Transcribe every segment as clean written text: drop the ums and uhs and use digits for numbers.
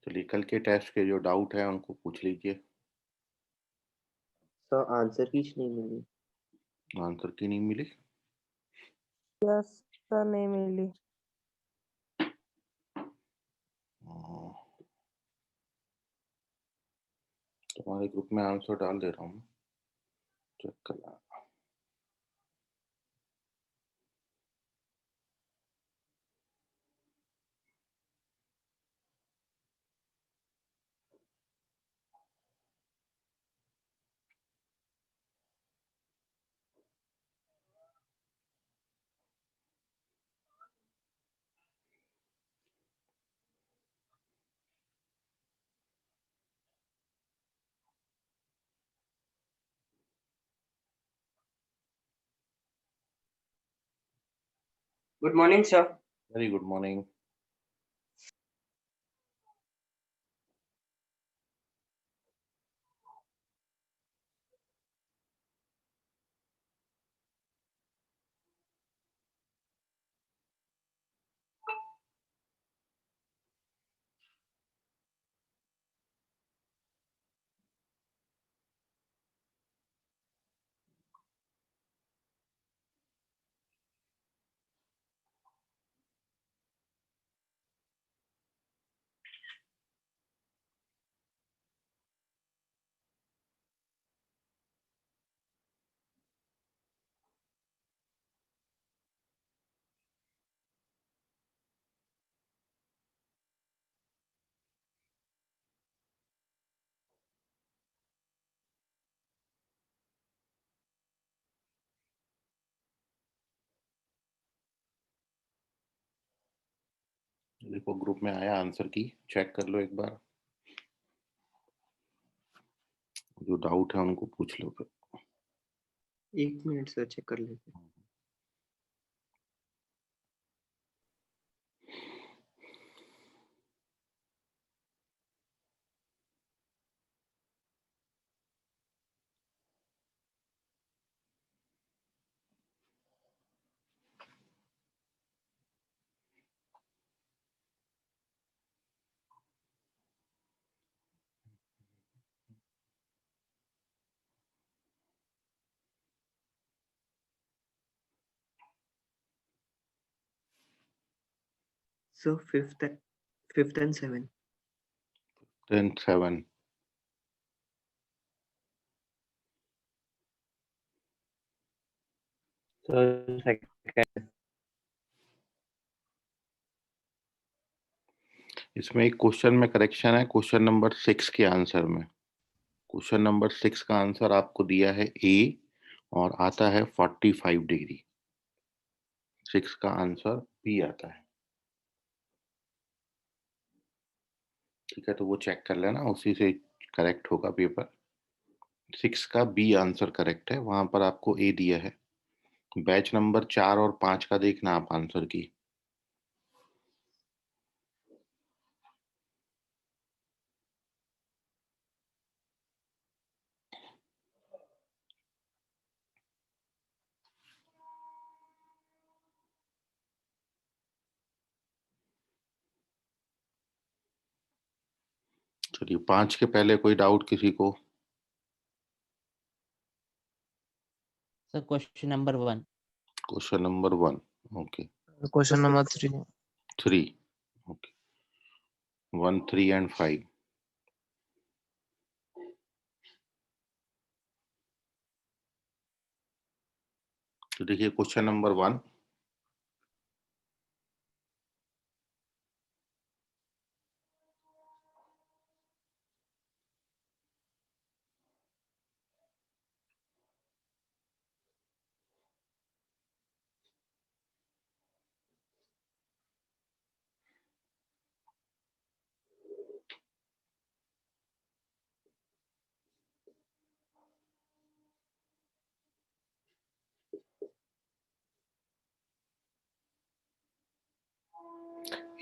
चलिए कल के टेस्ट के जो डाउट है उनको पूछ लीजिए। सर आंसर कीज नहीं मिली। आंसर की नहीं मिली? यस सर, नहीं मिली। तुम्हारे ग्रुप में आंसर डाल दे रहा हूँ, चेक कर लेना। Good morning sir. Very good morning. देखो ग्रुप में आया आंसर की, चेक कर लो एक बार। जो डाउट है उनको पूछ लो फिर। 1 मिनट सर, चेक कर लेते। Sir fifth and 7। 7। सेकंड। इसमें एक क्वेश्चन में करेक्शन है, क्वेश्चन नंबर 6 के आंसर में। क्वेश्चन नंबर 6 का आंसर आपको दिया है ए और आता है 45 डिग्री। 6 का आंसर बी आता है। ठीक है, तो वो चेक कर लेना, उसी से करेक्ट होगा पेपर। 6 का बी आंसर करेक्ट है, वहां पर आपको ए दिया है। बैच नंबर 4 और 5 का देखना आप आंसर की। चलिए 5 के पहले कोई डाउट किसी को? Sir question number 1। Question number 1। Okay. Question number 3। 3। Okay. 1, 3 and 5। तो देखिए question number 1।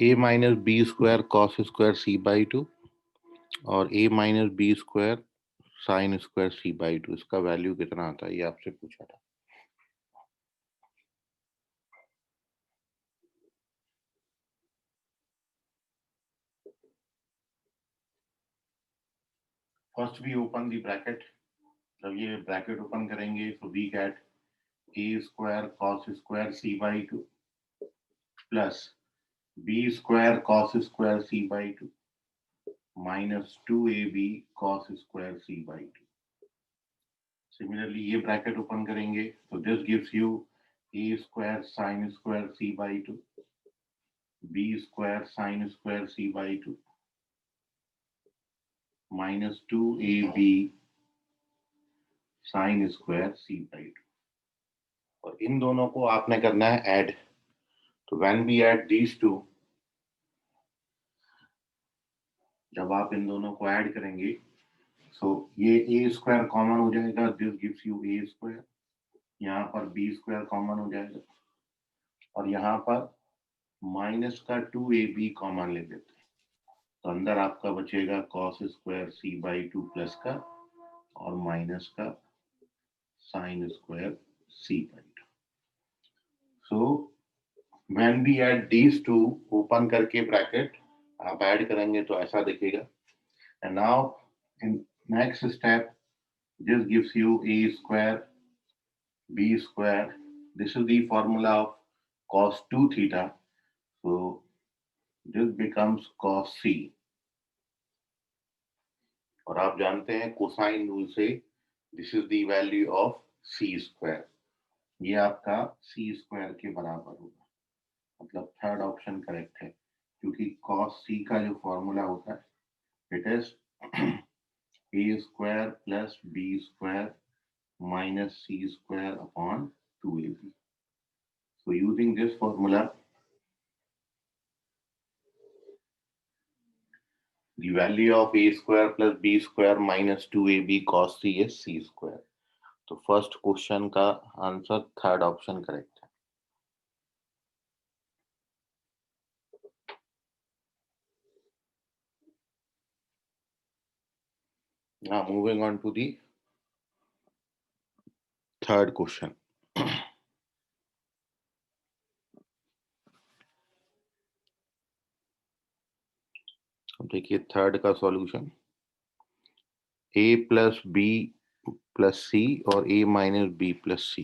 A minus B square cos square C by 2 और A minus B square sine square C by 2, इसका वैल्यू कितना आता है ये आपसे पूछा था। First we open the bracket, जब ये ब्रैकेट ओपन करेंगे तो we get a square cos square c by 2 plus b square cos square c by 2 minus 2ab cos square c by 2. Similarly ये ब्रैकेट ओपन करेंगे तो this gives you a square sin square c by 2 b square sin square c by 2 minus 2ab sin square c by 2. और इन दोनों को आपने करना है add. तो when we add these two, जब आप इन दोनों को ऐड करेंगे सो ये a स्क्वायर कॉमन हो जाएगा, this gives you a square. यहाँ पर b स्क्वायर कॉमन हो जाएगा और यहाँ पर माइनस का 2ab कॉमन ले लेते हैं, तो अंदर आपका बचेगा cos square c by 2 plus का और माइनस का sin square c by 2. So when we add these two, open करके ब्रैकेट आप ऐड करेंगे तो ऐसा दिखेगा. And now in next step this gives you a square b square. This is the formula of cos 2 theta, so this becomes cos c. और आप जानते हैं कोसाइन रूल से this is the value of c square. ये आपका c square के बराबर होगा, मतलब थर्ड ऑप्शन करेक्ट है, क्योंकि cos c का जो फॉर्मूला होता है it is a square plus b square minus c square upon 2ab. So using this formula, the value of a square plus b square minus 2ab cos c is c square. तो first question का answer third option correct है. Now moving on to the third question. देखिए third का solution, a plus b plus c और a minus b plus c.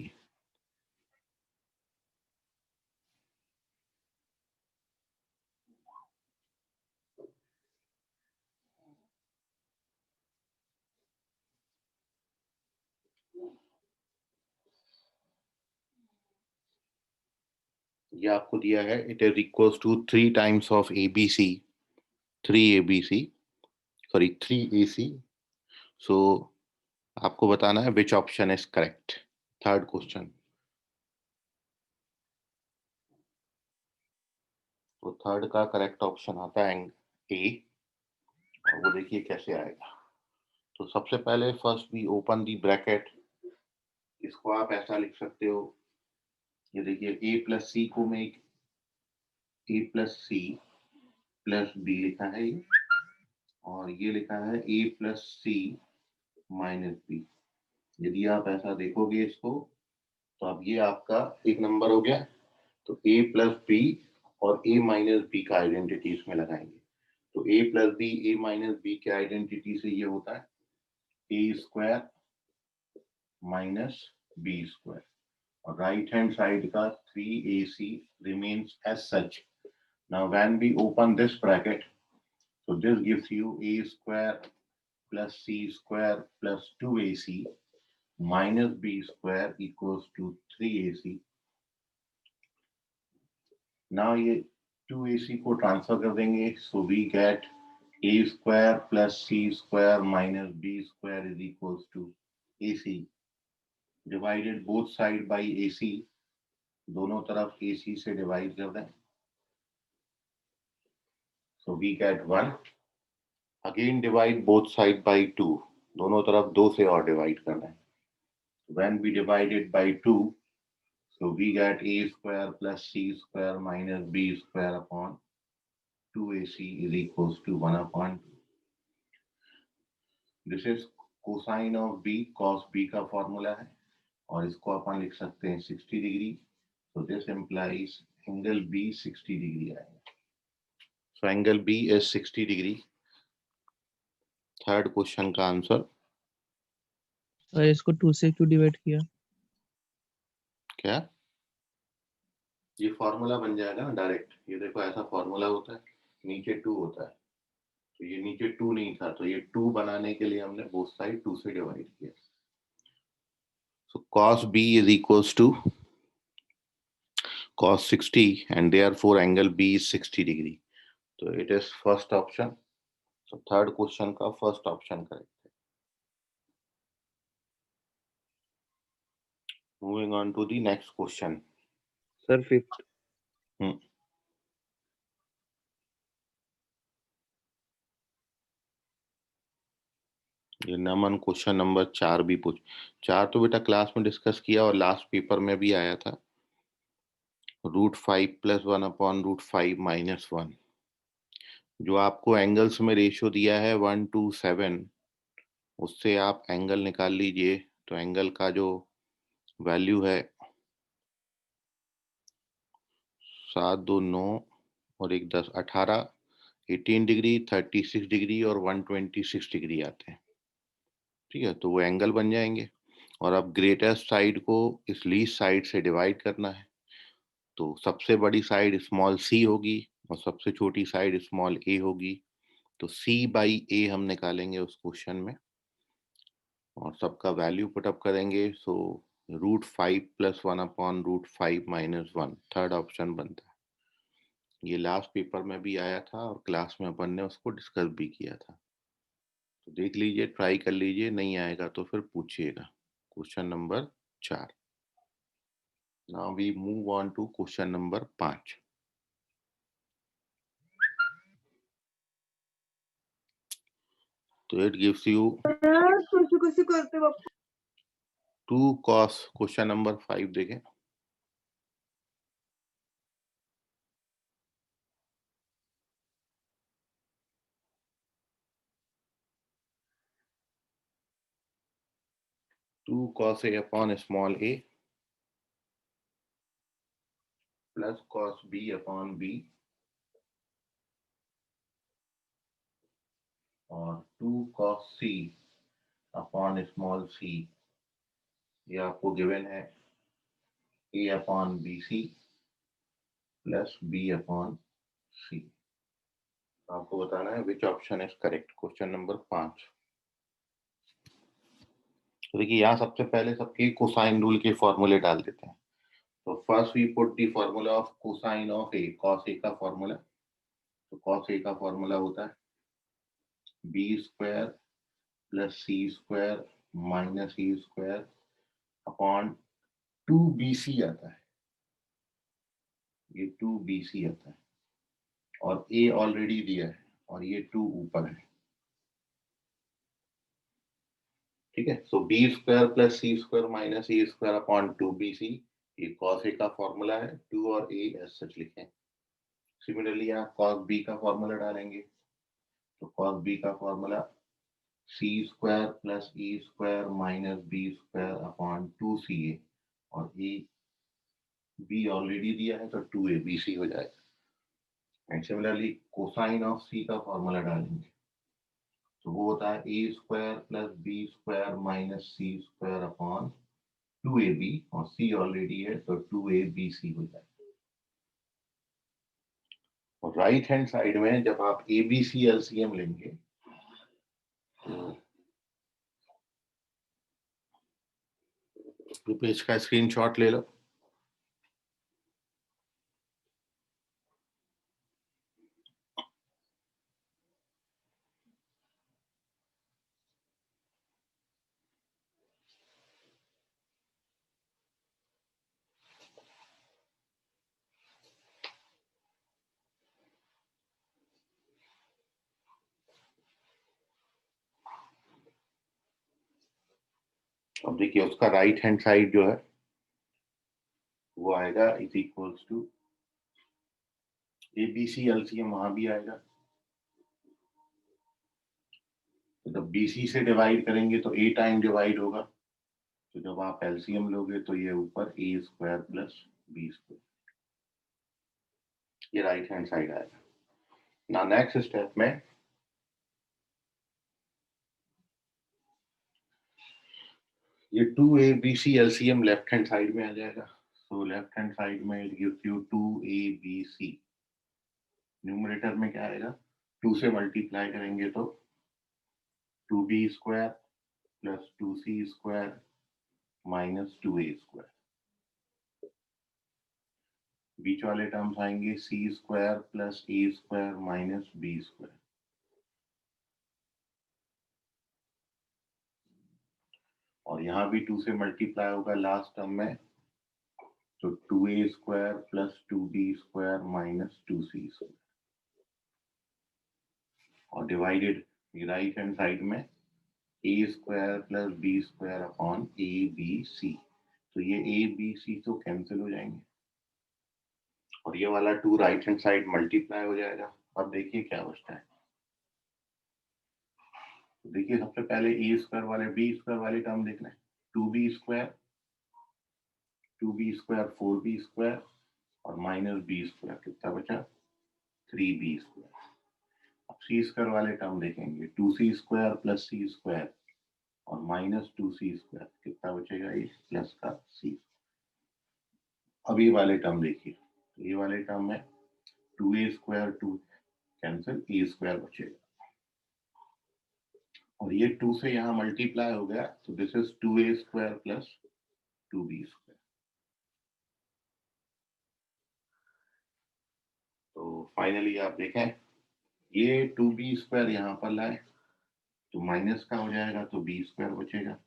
ये आपको दिया है, it is equals to 3 times of abc, 3abc sorry 3ac. So आपको बताना है which option is correct. Third question, तो थर्ड का करेक्ट ऑप्शन आता है ए, और वो देखिए कैसे आएगा. तो सबसे पहले first we open the bracket. इसको आप ऐसा लिख सकते हो, ये देखिए a प्लस सी को मैं a plus C plus B लिखा है ये, और ये लिखा है a plus C minus B. यदि आप ऐसा देखोगे इसको तो अब ये आपका एक नंबर हो गया. तो a प्लस बी और a माइनस बी का आइडेंटिटी इसमें लगाएंगे. तो a plus b a minus b के आइडेंटिटी से ये होता है a square minus B square, और राइट हैंड साइड का 3ac remains as such. Now when we open this bracket, so this gives you a square plus c square plus 2ac minus b square equals to 3ac. Now ये 2ac को transfer कर देंगे, so we get a square plus c square minus b square is equals to ac. Divided both side by ac, दोनों तरफ ac से divide कर दें, so we get 1. Again divide both side by 2, दोनों तरफ 2 से और डिवाइड करना है. When we divide it by 2, so we get a square plus c square minus b square upon 2ac is equals to 1 upon 2. This is cosine of b, cos b का formula है, और इसको अपन लिख सकते हैं 60 degree. So this implies angle b 60 degree आएगा. So angle b is 60 degree. Third question का answer और इसको 2 से क्यों डिवाइड किया? क्या? ये फॉर्मूला बन जाएगा ना डायरेक्ट। ये देखो ऐसा फॉर्मूला होता है, नीचे 2 होता है, तो ये नीचे 2 नहीं था, तो ये 2 बनाने के लिए हमने बोथ साइड 2 से डिवाइड किया। सो cos b is equals to cos 60 and therefore angle b is 60 degree. So it is first option. So third question का first option correct है. Moving on to the next question. Sir fifth. ये नमन question number 4 भी पूछ, 4 तो बेटा class में discuss किया और लास्ट पेपर में भी आया था। √5 + 1 अपॉन √5 - 1, जो आपको एंगल्स में रेशियो दिया है 1 to 7, उससे आप एंगल निकाल लीजिए। तो एंगल का जो वैल्यू है 7 2 9 और 1 10 18, 18 डिग्री, 36 डिग्री और 126 डिग्री आते हैं। ठीक है, तो वो एंगल बन जाएंगे। और अब ग्रेटेस्ट साइड को इस लीस्ट साइड से डिवाइड करना है, तो सबसे बड़ी साइड स्मॉल सी होगी और सबसे छोटी साइड स्मॉल ए होगी। तो C/A हम निकालेंगे उस क्वेश्चन में और सबका वैल्यू पुटअप करेंगे। सो √5 + 1 अपॉन √5 - 1 थर्ड ऑप्शन बनता है। ये लास्ट पेपर में भी आया था और क्लास में अपन ने उसको डिस्कस भी किया था। तो देख लीजिए, ट्राई कर लीजिए, नहीं आएगा तो फिर पूछिएगा। Question number 4। Now we move on to question number 5। तो इट gives you 2 cos, question number 5 देखें। Two cos A upon small a plus cos B upon B और 2 cos C upon small c, ये आपको गिवन है A upon BC plus B upon C। आपको बताना है which option is correct. Question number 5। तो देखिए, यहाँ सबसे पहले सबके कोसाइन रूल के फॉर्मूले डाल देते हैं। तो first we put the formula of cosine of A, cos A का फॉर्मूला। तो cos A का फॉर्मूला होता है B² + C² - E² upon 2BC आता है। ये 2BC आता है और A ऑलरेडी दिया है और ये 2 ऊपर है। ठीक है, सो B² + C² - E² upon 2BC, ये cos A का फॉर्मूला है। 2 और A एज सच लिखें। सिमिलरली आप cos B का फॉर्मूला डालेंगे, तो cos B का formula C² + E² - B² upon 2CA और A B ऑलरेडी दिया है तो 2ABC हो जाएगा। And similarly cosine of C का फॉर्मूला डालेंगे, तो वो होता है A² + B² - C² upon 2AB और C ऑलरेडी है तो 2ABC हो जाएगा। और राइट हैंड साइड में जब आप ABC LCM लेंगे, तो पेज का स्क्रीनशॉट ले लो। अब देखिए, उसका राइट हैंड साइड जो है वो आएगा is equals to ABC LCM, वहां भी आएगा। तो जब BC से डिवाइड करेंगे तो A टाइम डिवाइड होगा, तो जब आप LCM लोगे तो ये ऊपर A² + B², ये राइट हैंड साइड आएगा। ना नेक्स्ट स्टेप में ये 2ABC LCM left hand side में आ जाएगा. सो लेफ्ट हैंड साइड में it gives you 2ABC. Numerator में क्या आएगा? 2 से मल्टीप्लाई करेंगे तो 2B square plus 2C square minus 2A square. बीच वाले टर्म्स आएंगे C square plus A square minus B square. और यहाँ भी 2 से मल्टीप्लाई होगा लास्ट टर्म में, तो 2A square plus 2B square minus 2C square. और डिवाइडेड राइट हैंड साइड में A square plus B square upon ABC. तो ये ABC तो कैंसिल हो जाएंगे और ये वाला 2 राइट हैंड साइड मल्टीप्लाई हो जाएगा. अब देखिए क्या बचता है. तो देखिए सबसे पहले A स्क्वायर वाले B स्क्वायर वाले टर्म देखना है. 2B स्क्वायर 4B स्क्वायर और माइनस B स्क्वायर. कितना बचा? 3B square. अब C स्क्वायर वाले टर्म देखेंगे. 2C square plus C square और माइनस 2C स्क्वायर. कितना बचेगा? ये प्लस का C. अब ये वाले टर्म देखिए. ये वाले टर्म में 2A square 2 cancel, A square बचेगा और ये 2 से यहाँ मल्टीप्लाई हो गया, तो this is 2A square plus 2B square. तो फाइनली आप देखें ये 2B स्क्वायर यहाँ पर लाए तो माइनस का हो जाएगा, तो B स्क्वायर बचेगा.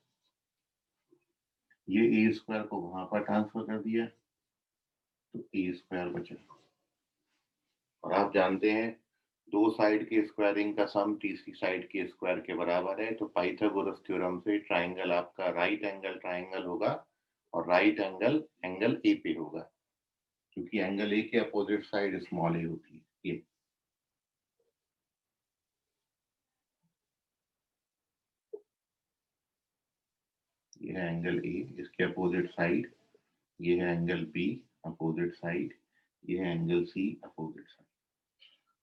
ये A स्क्वायर को वहां पर ट्रांसफर कर दिया तो A स्क्वायर बचेगा. और आप जानते हैं दो साइड के स्क्वायरिंग का सम तीसरी साइड के स्क्वायर के बराबर है. तो पाइथागोरस थ्योरम से ट्राइंगल आपका राइट एंगल ट्राइंगल होगा और राइट एंगल एंगल ए पे होगा, क्योंकि एंगल ए के अपोजिट साइड स्मॉल ए होती है. ये है एंगल ए, इसके अपोजिट साइड. ये है एंगल बी अपोजिट साइड. ये है एंगल सी अपोजिट साइड.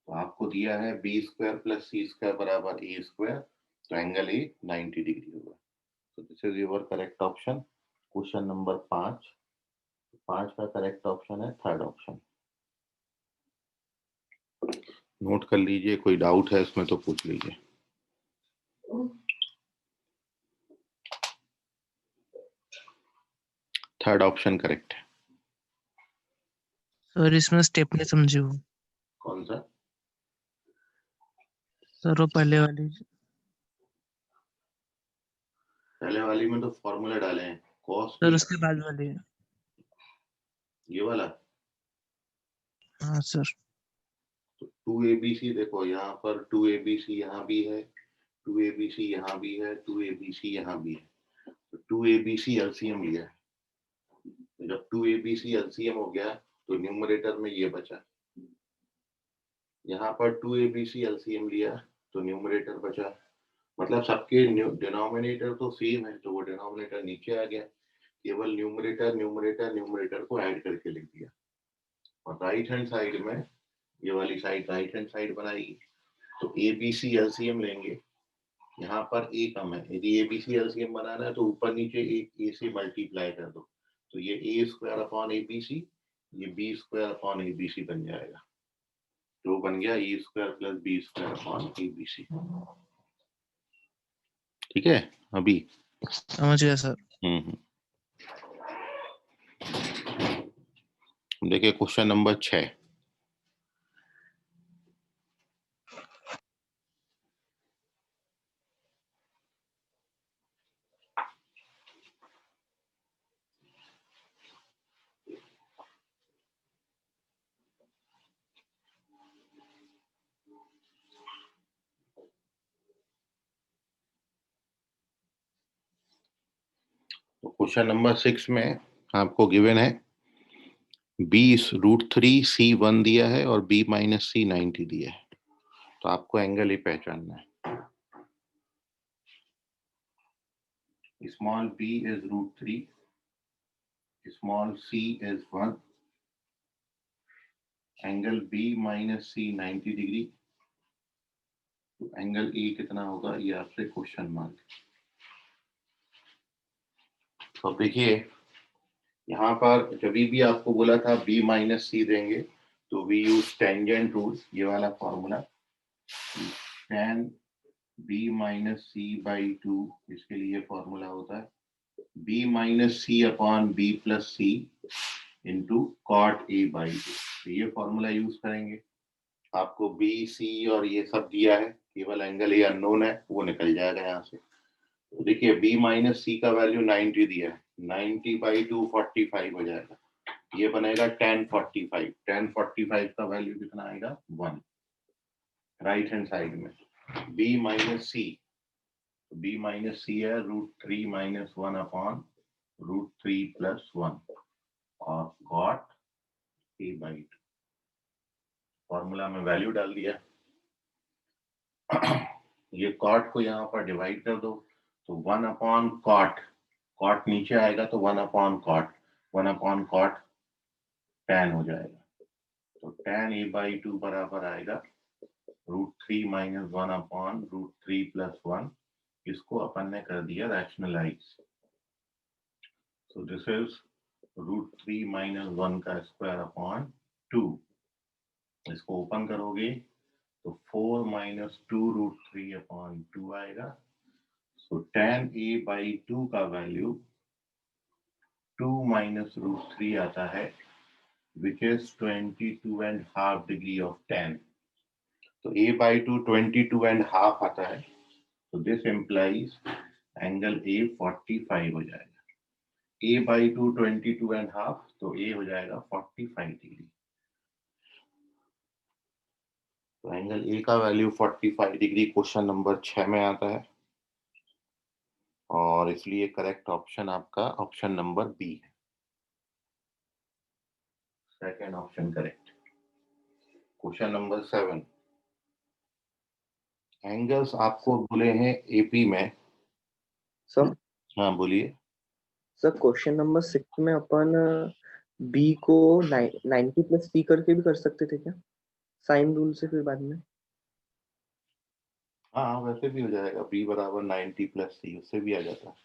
तो आपको दिया है बी स्क्वायर प्लस सी स्क्वायर बराबर ए स्क्वायर, तो एंगल ए 90 डिग्री होगा. तो this is your correct option. Question number 5. 5 का करेक्ट ऑप्शन है थर्ड ऑप्शन. नोट कर लीजिए, कोई डाउट है इसमें तो पूछ लीजिए. थर्ड ऑप्शन करेक्ट है. सर इसमें स्टेप नहीं समझे वो. कौन सा? सर वो पहले वाली. पहले वाली में तो फॉर्मूला डाले हैं. cos सर b, उसके बाद वाली. ये वाला. हाँ सर. तो 2ABC देखो यहाँ पर 2ABC यहाँ भी है, 2ABC यहाँ भी है, 2ABC यहाँ भी है. तो 2ABC LCM लिया है. तो जब 2ABC LCM हो गया तो न्यूमरेटर में ये बचा. यहाँ पर 2ABC LCM लिया तो न्यूमरेटर बचा. मतलब सबके डिनोमिनेटर तो सेम है, तो वो डिनोमिनेटर नीचे आ गया. केवल न्यूमरेटर को ऐड करके लिख दिया. और राइट हैंड साइड में ये वाली साइड राइट हैंड साइड बनाएगी तो ABC LCM लेंगे. यहाँ पर ए कम है, यदि ABC LCM बनाना है तो ऊपर नीचे एक ए से मल्टीप्लाई कर दो, तो ये ए स्क्वायर अपॉन ABC, ये बी स्क्वायर अपॉन ABC बन जाएगा. तो बन गया A square plus B square upon ABC. ठीक है अभी समझ गया सर. देखिए क्वेश्चन नंबर 6. तो क्वेश्चन नंबर 6 में आपको गिवन है B√3C1 दिया है और B - C 90 दिया है. तो आपको एंगल ए पहचानना है. Small b is √3, small c is 1, angle B - C 90 degree. तो एंगल ए कितना होगा ये आपसे क्वेश्चन मांग. तो देखिए यहाँ पर जब भी आपको बोला था b माइनस सी देंगे तो वी यूज टेंजेंट रूल, ये वाला formula tan b minus c by 2, इसके लिए फॉर्मूला होता है b minus c upon b plus c into cot a by 2। तो ये फॉर्मूला यूज करेंगे। आपको b c और ये सब दिया है, केवल एंगल ए अननोन है, वो निकल जाएगा यहाँ से। तो देखिए b माइनस सी का वैल्यू 90 दिया है, 90 बाई 2 45 हो जाएगा, ये बनेगा tan 45। tan 45 का वैल्यू कितना आएगा 1 राइट हैंड साइड में। b माइनस सी, b माइनस सी है √3 माइनस 1 अपॉन √3 प्लस 1 और कॉट a बाई 2। फॉर्मूला में वैल्यू डाल दिया। ये कॉट को यहाँ पर डिवाइड कर दो तो 1 अपॉन कॉट, कॉट नीचे आएगा तो 1 upon cot, 1 upon cot tan हो जाएगा। तो tan a बाई 2 बराबर आएगा √3 माइनस 1 अपॉन √3 प्लस 1। इसको अपन ने कर दिया rationalise. So this is √3 minus 1 का स्क्वायर अपॉन 2। इसको ओपन करोगे तो 4 माइनस 2 √3 अपॉन 2 आएगा। सो tan a बाई 2 का वैल्यू 2 माइनस √3 आता है, which is 22.5 degree of tan। तो a बाई 2 22.5 आता है, तो दिस इम्प्लाइज एंगल a 45 हो जाएगा। a बाई 2 22.5, तो a हो जाएगा 45 डिग्री। तो एंगल a का वैल्यू 45 डिग्री क्वेश्चन नंबर 6 में आता है और इसलिए करेक्ट ऑप्शन आपका ऑप्शन नंबर बी है। Second option correct. Question number 7, angles आपको बोले हैं एपी में। सर हाँ बोलिए। सर क्वेश्चन नंबर 6 में अपन बी को 90 प्लस सी करके भी कर सकते थे क्या, साइन रूल से फिर बाद में? हाँ वैसे भी हो जाएगा, b बराबर 90 प्लस सी, उससे भी आ जाता है।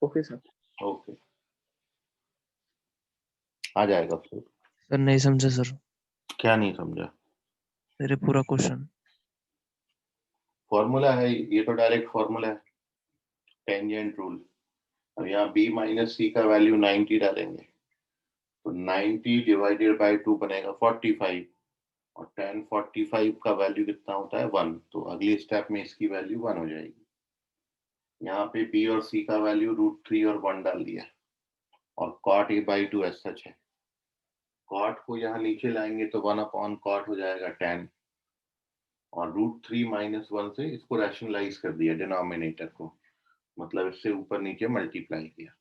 Okay sir. ओके आ जाएगा फिर। सर नहीं समझा सर, क्या नहीं समझा? मेरे पूरा क्वेश्चन। फॉर्मूला है ये, तो डायरेक्ट फॉर्मूला है, टेंजेंट रूल। अब यहाँ b माइनस सी का वैल्यू 90 डालेंगे तो 90 डिवाइडेड बाय 2 बनेगा 45 और tan 45 का वैल्यू कितना होता है 1। तो अगली स्टेप में इसकी वैल्यू 1 हो जाएगी। यहाँ पे b और c का वैल्यू √3 और 1 डाल दिया और cot a बाई 2 ऐसा है। कॉट को यहाँ नीचे लाएंगे तो 1 अपॉन कॉट हो जाएगा tan और √3 माइनस 1 से इसको रैशनलाइज कर दिया डिनोमिनेटर को, मतलब इससे ऊपर नीचे मल्टीप्लाई किया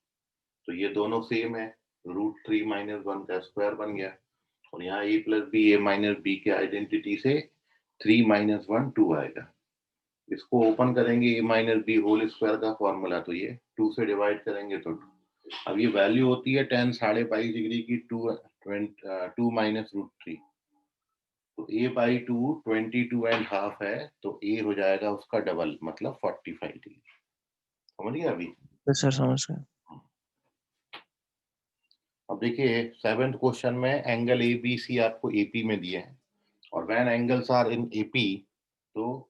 तो ये दोनों सेम है, √3 माइनस 1 का स्क्वायर बन गया और यहाँ a plus b, a minus b के आइडेंटिटी से 3 माइनस 1 2 आएगा। इसको ओपन करेंगे a minus b whole square का फॉर्मूला, तो ये 2 से डिवाइड करेंगे तो 2। अब ये वैल्यू होती है tan 22.5 डिग्री की 2 माइनस √3। तो a बाई 2 22.5 है तो a हो जाएगा उसका डबल, मतलब 45 डिग्री। समझ गया अभी? सर समझ गया। अब देखिए 7th क्वेश्चन में एंगल ए बी सी आपको एपी में दिए हैं और when angles are in AP, तो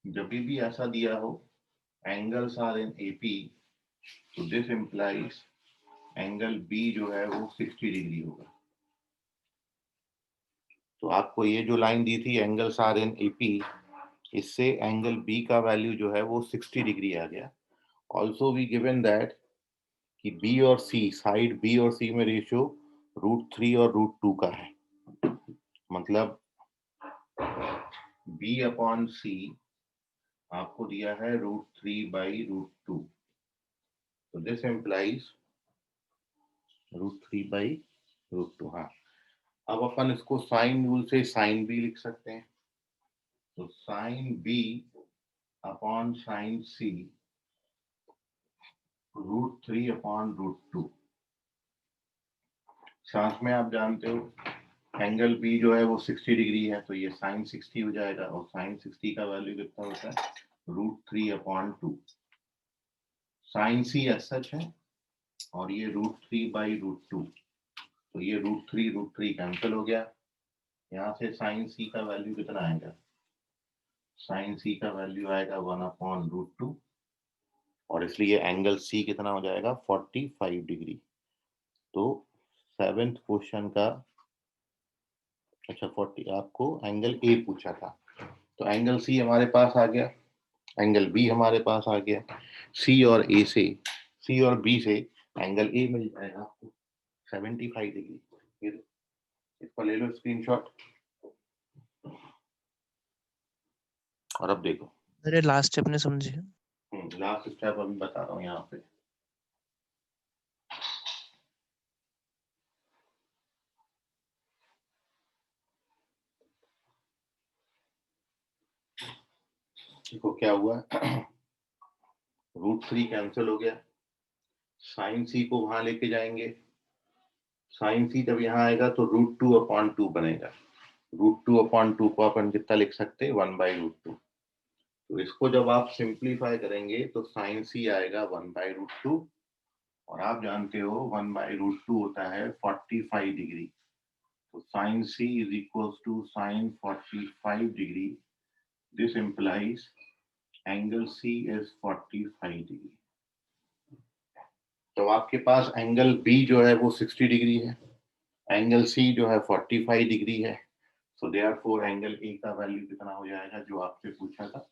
जब भी ऐसा दिया हो एंगल्स आर इन एपी, तो दिस इंप्लाइज एंगल बी जो है वो 60 डिग्री होगा। तो आपको ये जो लाइन दी थी एंगल्स आर इन एपी, इससे एंगल बी का वैल्यू जो है वो 60 डिग्री आ गया। ऑल्सो वी गिवन दैट कि बी और सी, साइड बी और सी में रेशियो √3 और √2 का है, मतलब b अपॉन सी आपको दिया है √3 बाई √2, तो दिस इम्प्लाइज √3 बाई √2। हाँ अब अपन इसको साइन रूल से साइन बी लिख सकते हैं, तो साइन बी अपॉन साइन सी √3 अपॉन √2। साथ में आप जानते हो एंगल बी जो है वो 60 डिग्री है, तो ये साइन 60 हो जाएगा, और साइन 60 का वैल्यू कितना होता है, √3/2। साइन सी सच है, और ये √3/√2, तो ये √3 कैंसिल हो गया। यहाँ से साइन सी का वैल्यू कितना आएगा, साइन सी का वैल्यू आएगा 1/√2, और इसलिए एंगल सी कितना हो जाएगा, 45 डिग्री। तो 7th क्वेश्चन का, अच्छा 40, आपको एंगल ए पूछा था, तो एंगल सी हमारे पास आ गया, एंगल बी हमारे पास आ गया, सी और बी से एंगल ए मिल जाएगा आपको 75 डिग्री। फिर इसको ले लो स्क्रीनशॉट, और अब देखो अरे लास्ट स्टेप ने समझे। लास्ट स्टेप अभी बता रहा हूँ यहाँ पे। देखो क्या हुआ, √3 कैंसिल हो गया, साइन सी को वहां लेके जाएंगे, साइन सी जब यहाँ आएगा तो √2/2 बनेगा। √2/2 को अपन कितना लिख सकते हैं, 1/√2। तो इसको जब आप सिंप्लीफाई करेंगे तो साइन सी आएगा 1/√2, और आप जानते हो 1/√2 होता है 45 डिग्री। तो sine c is equal to sine 45 degree. This implies angle c is 45 degree. तो आपके पास एंगल बी जो है वो 60 डिग्री है, एंगल सी जो है 45 डिग्री है, सो देयरफॉर एंगल ए का वैल्यू कितना हो जाएगा, जो आपसे पूछा था,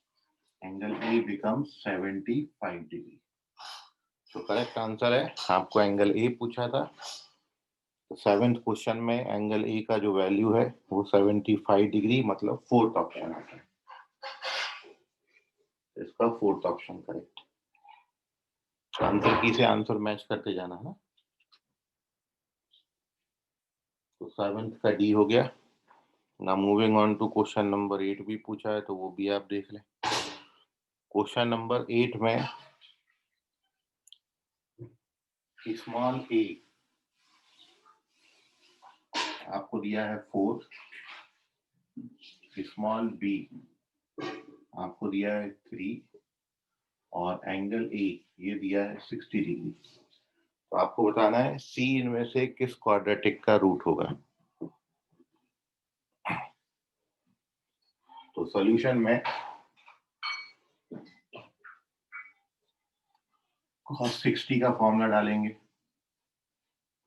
एंगल ए बिकम्स 75 डिग्री। तो करेक्ट आंसर है, आपको एंगल ए पूछा था, तो 7th क्वेश्चन में एंगल ए का जो वैल्यू है वो 75 डिग्री, मतलब 4th ऑप्शन आता है, इसका 4th ऑप्शन करेक्ट। आंसर की से आंसर मैच करते जाना है ना। तो 7th का डी हो गया। Now moving on to question number 8 भी पूछा है, तो वो भी आप देख लें। क्वेश्चन नंबर 8 में स्मॉल ए आपको दिया है 4, स्मॉल बी आपको दिया है 3, और एंगल ए ये दिया है 60 डिग्री। तो आपको बताना है सी इनमें से किस क्वाड्रेटिक का रूट होगा। तो सॉल्यूशन में cos 60 का फॉर्मूला डालेंगे,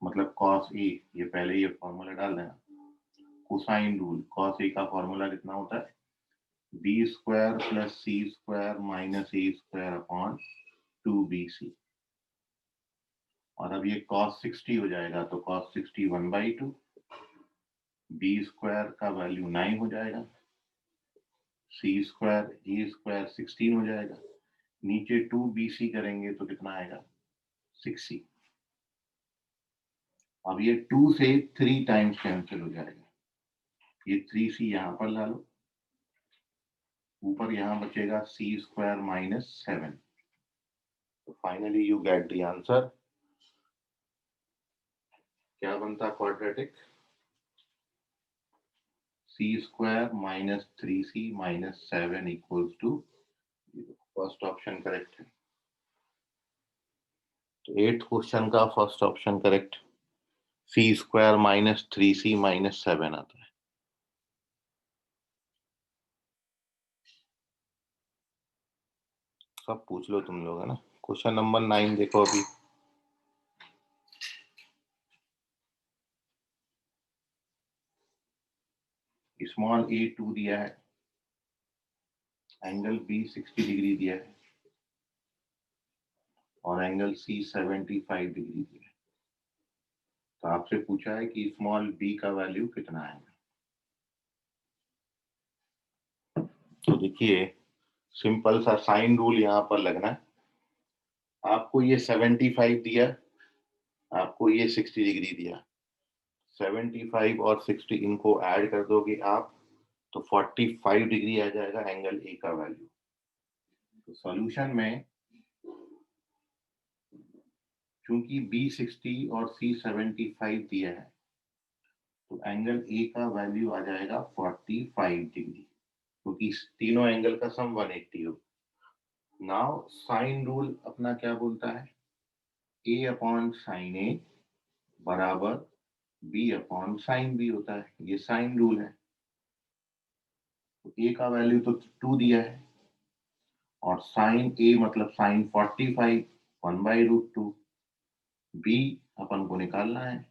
मतलब cos ए, ये पहले ये फॉर्मूला डाल देना। कोसाइन रूल, cos ए का फॉर्मूला कितना होता है, b² + c² - a²/2bc। और अब ये cos 60 हो जाएगा, तो cos 60 1/2, b² का वैल्यू 9 हो जाएगा, c² a² 16 हो जाएगा, नीचे 2bc करेंगे तो कितना आएगा, 6c। अब ये 2 से 3 टाइम्स कैंसिल हो जाएगा, ये 3c यहाँ पर ला लो, ऊपर यहाँ बचेगा c² - 7। तो finally you get the answer. क्या बनता quadratic, c² - 3c - 7 equals to 0। First option correct है। तो 8th क्वेश्चन का first option correct, c² - 3c - 7 आता है। सब पूछ लो तुम लोग, है ना। क्वेश्चन नंबर 9 देखो अभी। स्मॉल ए 2 दिया है, एंगल बी 60 डिग्री दिया है, और एंगल सी 75 डिग्री दिया है। तो आपसे पूछा है कि स्मॉल बी का वैल्यू कितना आएगा। तो देखिए सिंपल सा साइन रूल यहाँ पर लगना है। आपको ये 75 दिया, आपको ये 60 डिग्री दिया, 75 और 60 इनको ऐड कर दोगे आप, तो 45 डिग्री आ जाएगा एंगल ए का वैल्यू। तो सॉल्यूशन में चूंकि बी 60 और सी 75 दिया है, तो एंगल ए का वैल्यू आ जाएगा 45 डिग्री, क्योंकि तीनों एंगल का सम 180 हो। नाउ साइन रूल अपना क्या बोलता है, ए अपॉन साइन ए बराबर बी अपॉन साइन बी होता है, ये साइन रूल है। तो ए का वैल्यू तो 2 दिया है, और साइन ए मतलब साइन 45 1/√2, बी अपन को निकालना है,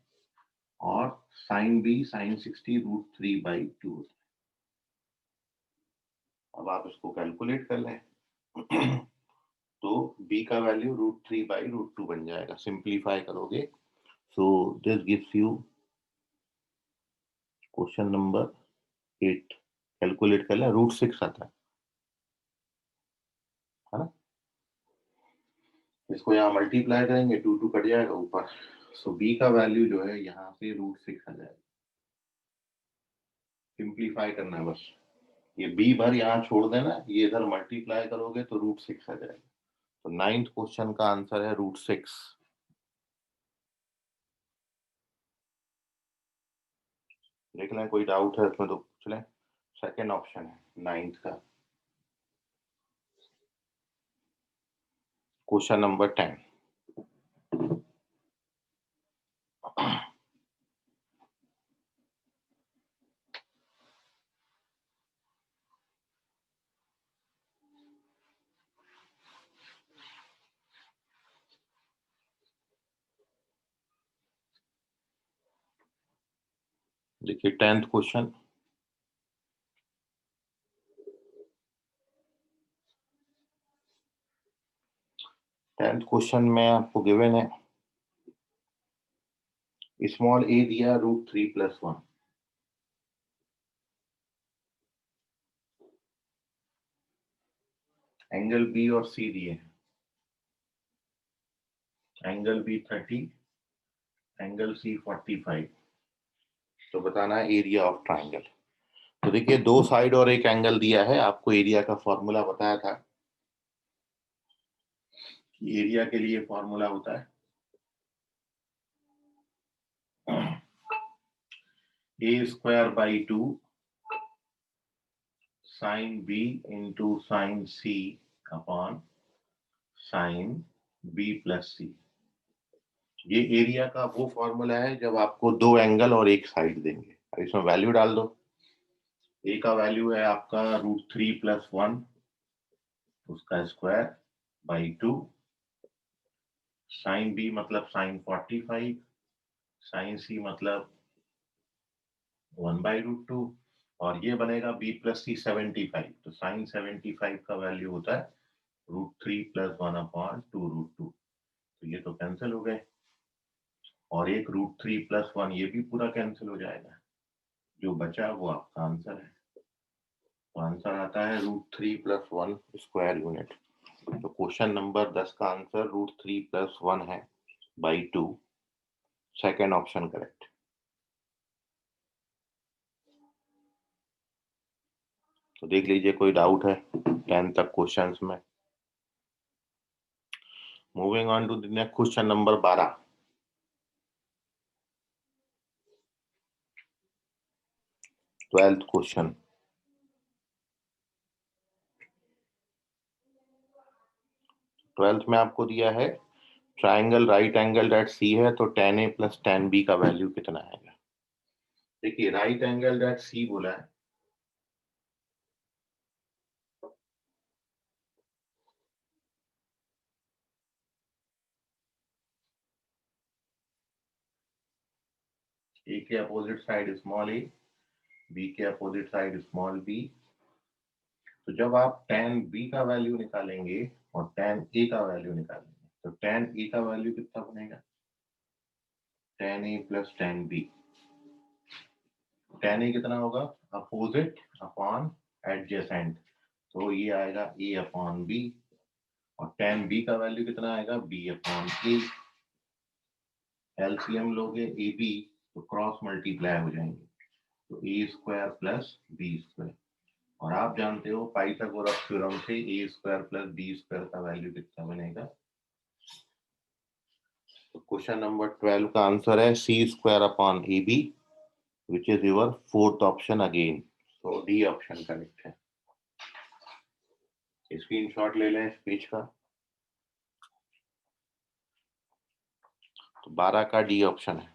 और साइन बी साइन 60 √3/2 होता है। अब आप इसको कैलकुलेट कर लें तो b का वैल्यू √3/√2 बन जाएगा। सिंप्लीफाई करोगे, so this gives you question number 8। Calculate कर लें, √6 आता है ना। इसको यहाँ मल्टीप्लाई करेंगे, 2 कट जाएगा ऊपर, सो b का वैल्यू जो है यहाँ से √6 आ जाएगा। सिंप्लीफाई करना है बस, ये b भर यहाँ छोड़ देना, ये इधर मल्टीप्लाई करोगे तो √6 आ जाएगा। तो 9th क्वेश्चन का आंसर है √6। देख लें कोई डाउट है इसमें तो पूछ लें। सेकेंड ऑप्शन है 9th का। Question number 10। देखिए 10th क्वेश्चन, में आपको गिवन है स्मॉल ए दिया √3+1, एंगल बी और सी दिए, एंगल बी 30, एंगल सी 45। तो बताना है एरिया ऑफ ट्राइंगल। तो देखिए 2 साइड और एक एंगल दिया है, आपको एरिया का फॉर्मूला बताया था कि एरिया के लिए फॉर्मूला होता है a²/2 sine B into sine C upon sine B plus C. ये एरिया का वो फॉर्मूला है जब आपको 2 एंगल और एक साइड देंगे। अब इसमें वैल्यू डाल दो। ए का वैल्यू है आपका √3+1 उसका स्क्वायर बाई 2, साइन बी मतलब साइन 45, साइन सी मतलब 1/√2, और ये बनेगा b + c 75। तो साइन 75 का वैल्यू होता है √3+1/2√2। तो ये तो कैंसिल हो गए, और एक √3+1 ये भी पूरा कैंसिल हो जाएगा, जो बचा वो आपका आंसर है। तो आंसर आता है √3+1 स्क्वायर यूनिट। तो क्वेश्चन नंबर 10 का आंसर √3+1 है बाई 2, सेकेंड ऑप्शन करेक्ट। तो देख लीजिए कोई डाउट है 10 तक क्वेश्चंस में। Moving on to the next question number 12। Twelfth question, twelfth में आपको दिया है triangle right angle at c है, तो tan A + tan B का वैल्यू कितना आएगा। देखिए राइट एंगल एट सी बोला है, ए के अपोजिट साइड स्मॉल ए, बी के अपोजिट साइड स्मॉल बी। तो जब आप tan B का वैल्यू निकालेंगे और tan A का वैल्यू निकालेंगे, तो tan A का वैल्यू कितना बनेगा, tan A + tan B। tan A कितना होगा, अपोजिट अपॉन एडजेसेंट, तो ये आएगा A/B, और tan B का वैल्यू कितना आएगा, B/A। एलसीएम लोगे AB तो क्रॉस मल्टीप्लाई हो जाएंगे, तो A² + B²। और आप जानते हो पाइथागोरस थ्योरम से A² + B² का वैल्यू कितना बनेगा। तो क्वेश्चन नंबर 12 का आंसर है C² / AB which is your fourth option again. So D option correct है. स्क्रीनशॉट ले लें इस पेज का. तो 12 का डी ऑप्शन है.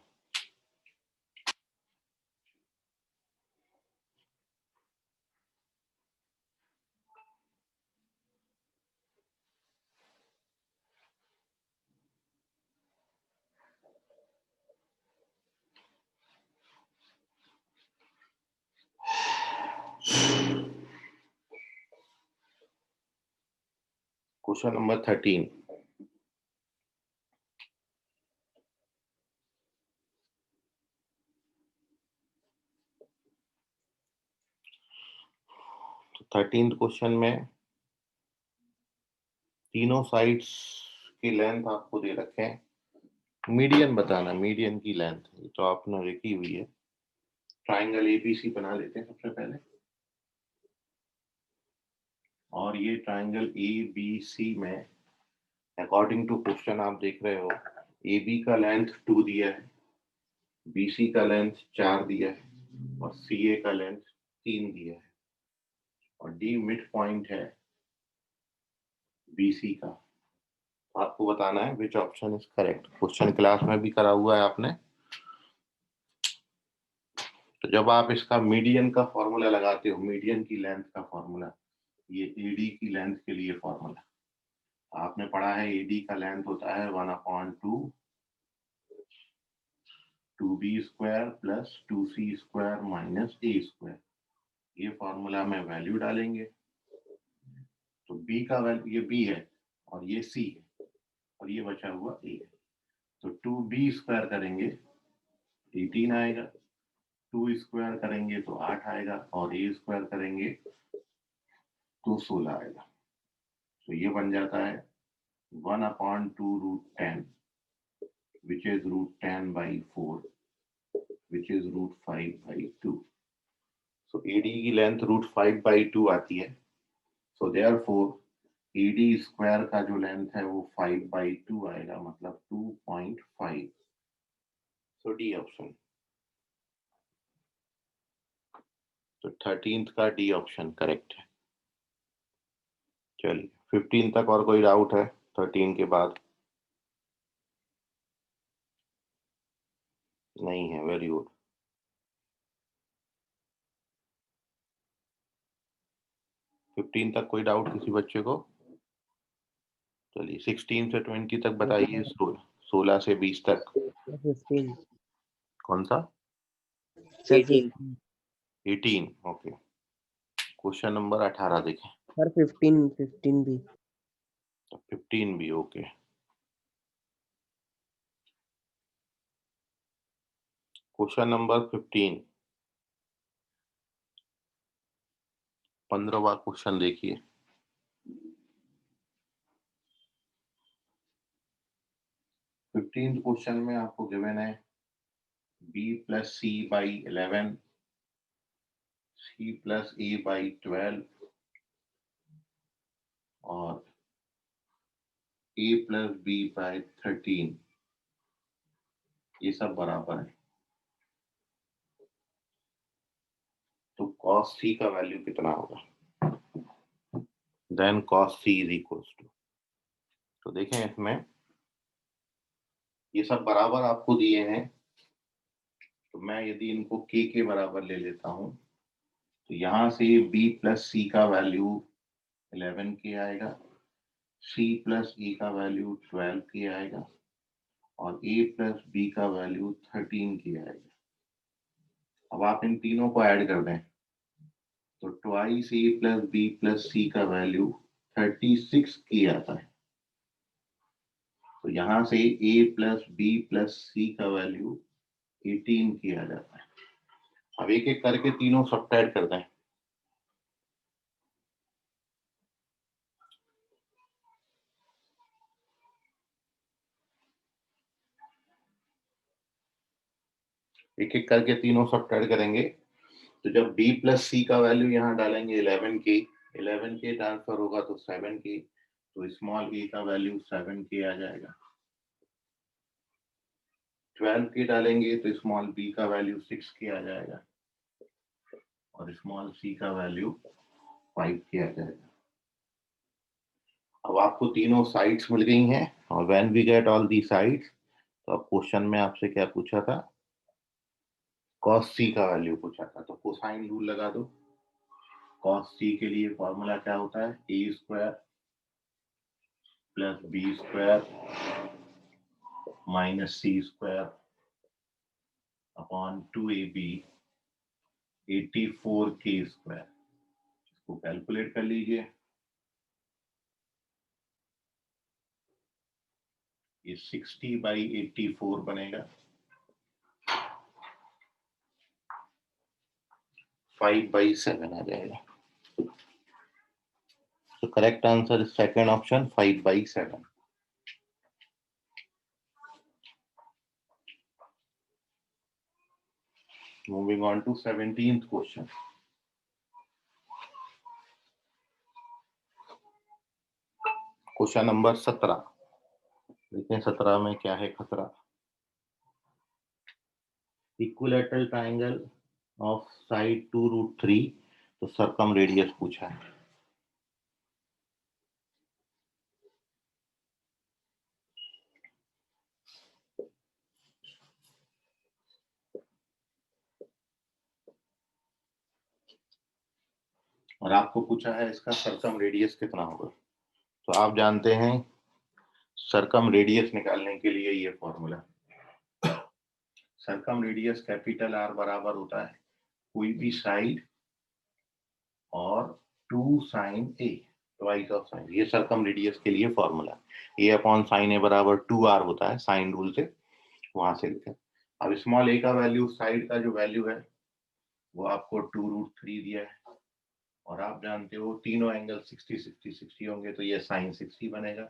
Question number 13. तो 13th क्वेश्चन में तीनों साइड्स की लेंथ आपको दे रखे हैं. मीडियन बताना, मीडियन की लेंथ तो आपने लिखी हुई है. ट्राइंगल एबीसी बना लेते हैं सबसे पहले. और ये ट्राइंगल एबीसी में अकॉर्डिंग टू क्वेश्चन आप देख रहे हो, AB का लेंथ 2 दिया है, BC का लेंथ 4 दिया है और CA का लेंथ 3 दिया है और D मिड पॉइंट है BC का. तो आपको बताना है which option is correct. Question class में भी करा हुआ है आपने. तो जब आप इसका मीडियन का फॉर्मूला लगाते हो, मीडियन की लेंथ का फॉर्मूला, ये AD की लेंथ के लिए फॉर्मूला आपने पढ़ा है. AD का लेंथ होता है 1/2 2B square plus 2C square minus A square. ये फॉर्मूला में वैल्यू डालेंगे तो B का वैल्यू, ये B है और ये C है और ये बचा हुआ A है. तो 2B स्क्वायर करेंगे 18 आएगा, 2 स्क्वायर करेंगे तो 8 आएगा और A स्क्वायर करेंगे तो 16 आएगा. तो ये बन जाता है 1/2 root 10 which is root 10 by 4 which is root 5 by 2. So AD की लेंथ root 5 by 2 आती है. So therefore AD स्क्वायर का जो लेंथ है वो 5 by 2 आएगा, मतलब 2.5. So D option. तो 13th का D ऑप्शन करेक्ट है. चलिए 15 तक और कोई डाउट है 13 के बाद? नहीं है. Very good. फिफ्टीन तक कोई डाउट किसी बच्चे को? चलिए 16 से 20 तक बताइए. 16 से 20 तक 15 कौन सा? 18 18. ओके. क्वेश्चन नंबर 18 देखें. सर 15 भी. 15 भी ओके. क्वेश्चन नंबर 15, 15वां क्वेश्चन देखिए. फिफ्टीन क्वेश्चन में आपको गिवन है B plus C by 11, C plus A by 12 और A plus B by 13. ये सब बराबर है. तो cos C का वैल्यू कितना होगा? Then cos C is equals to. तो देखें इसमें ये सब बराबर आपको दिए हैं, तो मैं यदि इनको K के बराबर ले लेता हूं तो यहां से B plus C का वैल्यू 11K आएगा, C plus A का वैल्यू 12K आएगा और A plus B का वैल्यू 13K आएगा. अब आप इन तीनों को ऐड कर दें तो twice A plus B plus C का वैल्यू 36K आता है. तो यहां से A plus B plus C का वैल्यू 18K आ जाता है. अब एक एक करके तीनों सब्ट्रैक्ट कर दें. एक एक करके तीनों सब्ट्रैक्ट करेंगे तो जब B plus C का वैल्यू यहाँ डालेंगे 11K ट्रांसफर होगा तो 7K, तो स्मॉल a का वैल्यू 7K आ जाएगा. 12 के डालेंगे तो स्मॉल बी का वैल्यू 6 के आ जाएगा और स्मॉल सी का वैल्यू 5 के आ जाएगा। अब आपको तीनों साइड्स मिल गई हैं और when we get all the sides, तो अब क्वेश्चन में आपसे क्या पूछा था, cos c का वैल्यू पूछा था, तो कोसाइन रूल लगा दो। cos c के लिए फॉर्मूला क्या होता है, a square plus B square minus c square upon 2ab 84k square. इसको कैलकुलेट कर लीजिए, ये 60/84 बनेगा, 5/7 आ जाएगा। तो correct answer is second option 5/7। Moving on to 17th question. Question number 17। देखिए 17 में क्या है खतरा। इक्विलैटरल ट्राइंगल ऑफ साइड 2√3, तो सर्कम रेडियस पूछा है। और आपको पूछा है इसका सर्कम रेडियस कितना होगा। तो आप जानते हैं सर्कम रेडियस निकालने के लिए ये formula, circumradius capital R बराबर होता है कोई भी साइड और 2 sine A twice of sine. ये सर्कम रेडियस के लिए formula, a upon sine A बराबर 2r होता है, साइन रूल से वहां से लिखा। अब स्मॉल ए का वैल्यू, साइड का जो वैल्यू है वो आपको 2√3 दिया है और आप जानते हो तीनों एंगल 60 60 60 होंगे, तो ये साइन 60 बनेगा।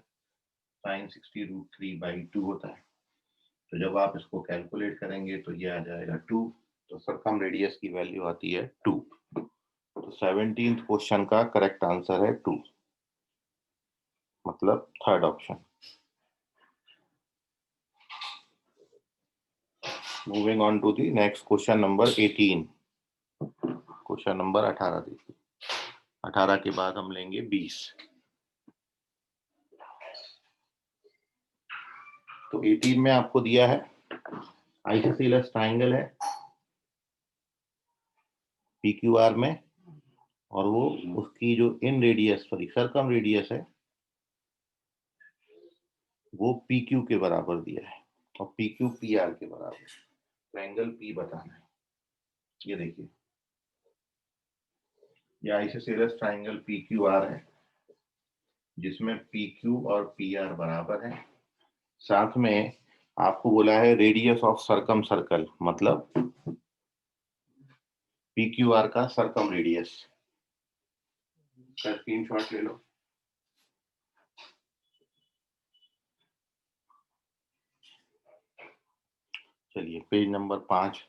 साइन 60 √3/2 होता है। तो जब आप इसको कैलकुलेट करेंगे तो ये आ जाएगा 2। तो सर्कम रेडियस की वैल्यू आती है 2। तो 17th क्वेश्चन का करेक्ट आंसर है 2, मतलब third option. Moving on to the next question number 18। Question number 18 देखिए, 18 के बाद हम लेंगे 20। तो 18 में आपको दिया है आइसोसेलेस ट्राइंगल है PQR में, और वो उसकी जो इन रेडियस सॉरी सर्कम रेडियस है वो PQ के बराबर दिया है और PQ PR के बराबर। तो एंगल P बताना है। ये देखिए, ये आइसोसेलेस ट्राइंगल PQR है जिसमें PQ और PR बराबर है। साथ में आपको बोला है रेडियस ऑफ सर्कम सर्कल, मतलब PQR का सर्कम रेडियस का स्क्रीनशॉट ले लो। चलिए पेज नंबर 5।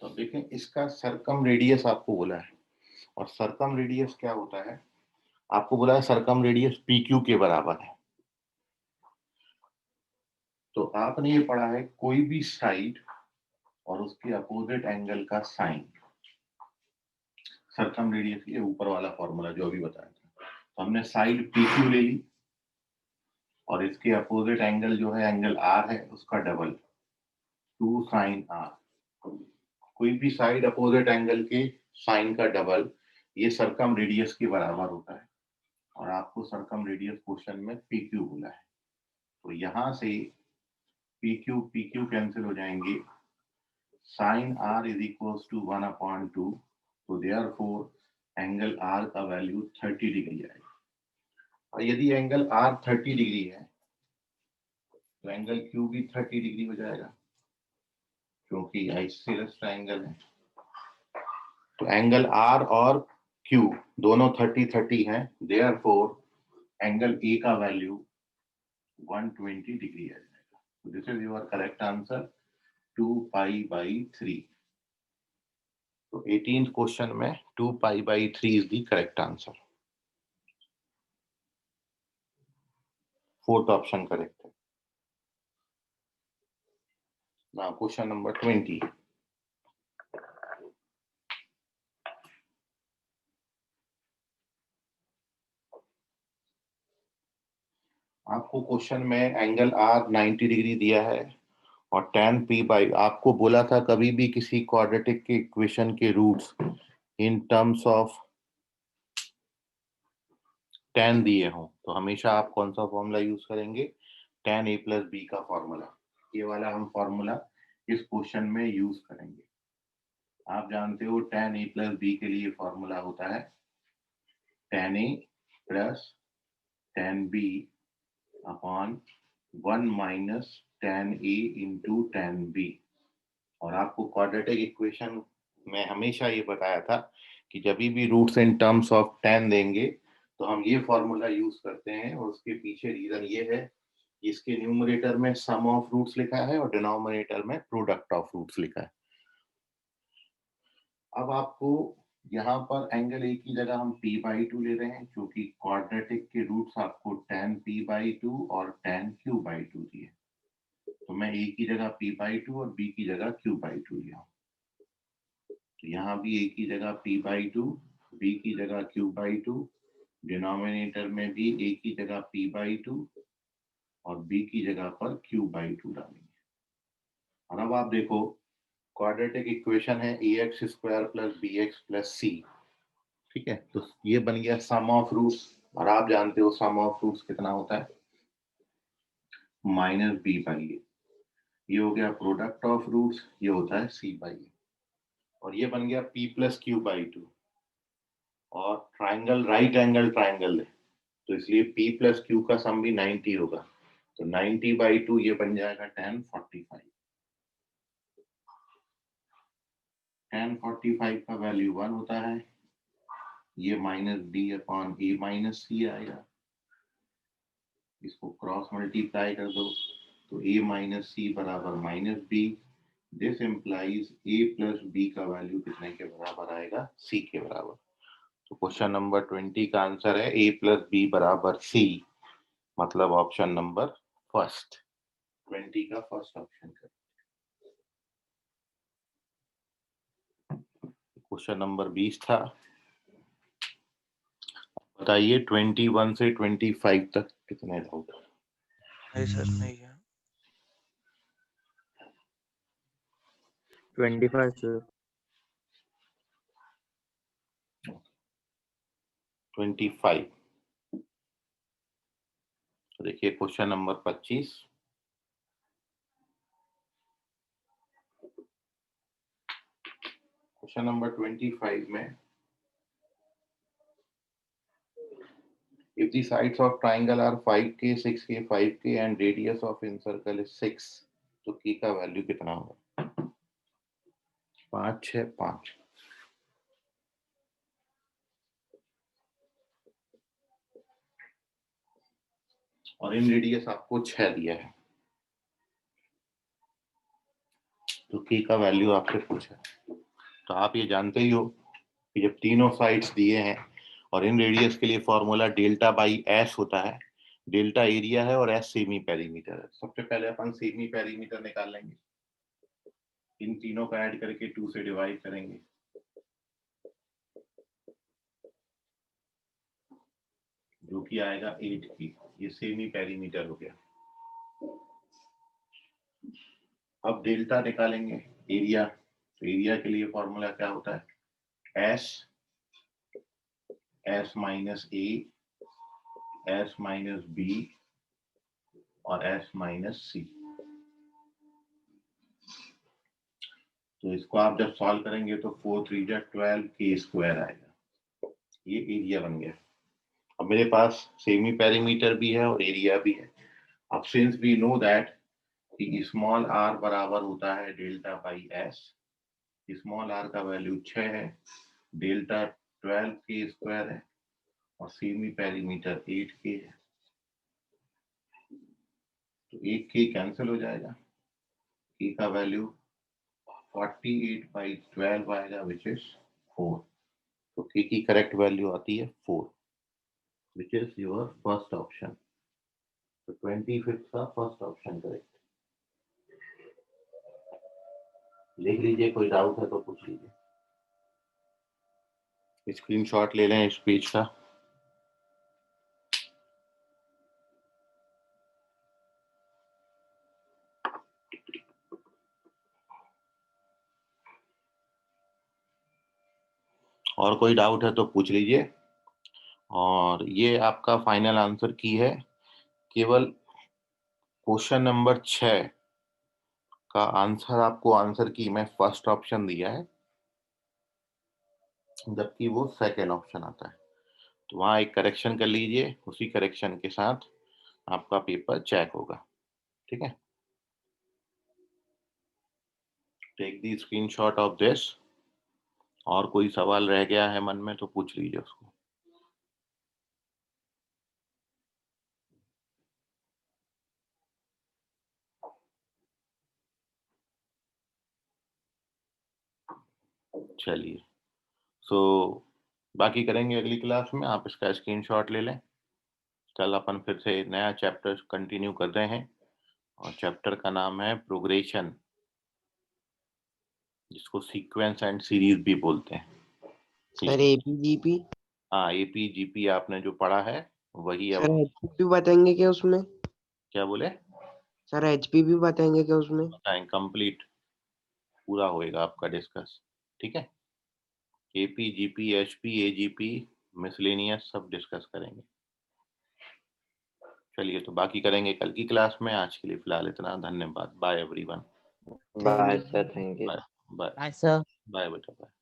तो देखें इसका सर्कम रेडियस आपको बोला है, और सर्कम रेडियस क्या होता है, आपको बोला है सर्कम रेडियस PQ के बराबर है। तो आपने ये पढ़ा है कोई भी साइड और उसके अपोजिट एंगल का साइन, सर्कम रेडियस के ऊपर वाला फॉर्मूला जो अभी बताया था। तो हमने साइड PQ ले ली और इसके अपोजिट एंगल जो है एंगल R है उसका डबल 2 साइन R। कोई भी साइड अपोजिट एंगल के साइन का डबल, ये सर्कम रेडियस के बराबर होता है। और आपको सर्कम रेडियस क्वेश्चन में PQ बोला है, तो यहां से PQ कैंसिल हो जाएंगे, sine R is equal to 1/2। तो देयरफॉर एंगल R का वैल्यू 30 डिग्री आएगा। और यदि एंगल R 30 डिग्री है तो एंगल Q भी 30 डिग्री हो जाएगा, क्योंकि आइसोसेलेस ट्राइंगल है। तो एंगल R और Q दोनों 30 30 हैं, देयरफॉर एंगल A का वैल्यू 120 डिग्री आ जाएगा। So this is your correct answer, 2π/3। तो 18th क्वेश्चन में 2 pi by 3 is the correct answer. Fourth option correct है। Now question number 20। आपको क्वेश्चन में एंगल आर 90 डिग्री दिया है और tan p बाई, आपको बोला था कभी भी किसी क्वाड्रेटिक के इक्वेशन के roots in terms of tan दिए हों तो हमेशा आप कौन सा फॉर्मूला यूज करेंगे? tan a प्लस बी का फॉर्मूला। ये वाला हम फॉर्मूला इस क्वेश्चन में यूज करेंगे। आप जानते हो tan a प्लस बी के लिए फॉर्मूला होता है tan a plus tan b upon 1 minus tan a into tan b। और आपको क्वाड्रेटिक इक्वेशन में हमेशा ये बताया था कि जब भी roots in terms of tan देंगे तो हम ये फॉर्मूला यूज करते हैं। और उसके पीछे रीजन ये है कि इसके न्यूमरेटर में सम ऑफ रूट्स लिखा है और डिनोमिनेटर में प्रोडक्ट ऑफ रूट्स लिखा है। अब आपको यहाँ पर एंगल ए की जगह हम p बाई 2 ले रहे हैं क्योंकि क्वाड्रेटिक के रूट्स आपको tan p बाई 2 और tan q बाई 2 दिए। तो मैं a की जगह p बाई 2 और b की जगह q बाई 2 लिया। तो यहाँ भी a की जगह p बाई 2, b की जगह q बाई 2, डिनोमिनेटर में भी a की जगह p बाई 2 और b की जगह पर q बाई 2 डालेंगे। और अब आप देखो क्वाड्रेटिक इक्वेशन है ax square plus bx plus c। ठीक है, तो ये बन गया सम ऑफ रूट्स। और आप जानते हो सम ऑफ रूट्स कितना होता है? माइनस b बाई ए। ये हो गया प्रोडक्ट ऑफ रूट्स, ये होता है c बाई ए। और ये बन गया p प्लस क्यू बाई 2। और ट्राइंगल राइट एंगल ट्राइंगल है तो इसलिए p प्लस क्यू का सम भी 90 होगा। तो 90 बाई 2 ये बन जाएगा tan 45। tan 45 का वैल्यू 1 होता है। ये माइनस b अपॉन ए माइनस सी आएगा। इसको क्रॉस मल्टीप्लाई कर दो तो a माइनस सी बराबर minus b. This implies a plus b का वैल्यू कितने के बराबर आएगा? c के बराबर। तो क्वेश्चन नंबर 20 का आंसर है a प्लस बी बराबर c, मतलब ऑप्शन नंबर फर्स्ट। 20 का फर्स्ट ऑप्शन कर। क्वेश्चन नंबर 20 था। बताइए 21 से 25 तक कितने डाउट? नहीं सर नहीं है। 25 सर। 25। देखिए क्वेश्चन नंबर 25। क्वेश्चन नंबर 25 में if the sides of triangle are 5k 6k 5k and radius of incircle is 6 तो k का वैल्यू कितना होगा? 5 6 5। और इन रेडियस आपको 6 दिया है तो k का वैल्यू आपसे पूछा है। तो आप ये जानते ही हो कि जब तीनों साइड्स दिए हैं और इन रेडियस के लिए फॉर्मूला डेल्टा बाई एस होता है। डेल्टा एरिया है और एस सेमी पेरीमीटर है। सबसे पहले अपन सेमी पेरीमीटर निकाल लेंगे। इन तीनों का ऐड करके 2 से डिवाइड करेंगे जो कि आएगा 8 की। ये सेमी पेरीमीटर हो गया। अब डेल्टा निकालेंगे एरिया। तो एरिया के लिए फॉर्मूला क्या होता है? S s minus a s minus b और एस माइनस सी। तो इसको आप जब सॉल्व करेंगे तो 4 3 12 के स्क्वायर आएगा। ये एरिया बन गया। अब मेरे पास सेमी पेरीमीटर भी है और एरिया भी है। अब सिंस वी नो दैट कि स्मॉल आर बराबर होता है delta by s. Small r का वैल्यू 6 है, डेल्टा 12 के स्क्वायर है और सेमी पेरीमीटर 8 के है। तो 1 के कैंसिल हो जाएगा। के का वैल्यू 48 by 12 आएगा विच इज 4। तो के की करेक्ट वैल्यू आती है 4 which is your first option. तो 25 का फर्स्ट ऑप्शन करेक्ट। लिख लीजिए, कोई डाउट है तो पूछ लीजिए। स्क्रीनशॉट ले लें इस पेज का। और कोई डाउट है तो पूछ लीजिए। और ये आपका फाइनल आंसर की है। केवल क्वेश्चन नंबर 6 का आंसर आपको आंसर की में फर्स्ट ऑप्शन दिया है, जबकि वो सेकेंड ऑप्शन आता है। तो वहां एक करेक्शन कर लीजिए, उसी करेक्शन के साथ आपका पेपर चेक होगा। ठीक है, take the screenshot of this. और कोई सवाल रह गया है मन में तो पूछ लीजिए उसको। चलिए, सो बाकी करेंगे अगली क्लास में। आप इसका स्क्रीनशॉट ले लें। कल अपन फिर से नया चैप्टर कंटिन्यू कर रहे हैं और चैप्टर का नाम है प्रोग्रेशन, जिसको सीक्वेंस एंड सीरीज भी बोलते हैं। सर एपीजीपी हाँ, एपी जीपी आपने जो पढ़ा है वही अब। सर एचपी भी बताएंगे क्या उसमें? क्या बोले? सर एचपी भी बताएंगे क्या उसमें? कंप्लीट पूरा होएगा आपका डिस्कस। ठीक है, AP GP HP AGP miscellaneous सब डिस्कस करेंगे। चलिए, तो बाकी करेंगे कल की क्लास में। आज के लिए फिलहाल इतना। धन्यवाद। Bye everyone. Bye sir, thank you. Bye bye Bye, sir. Bye बेटा बाय।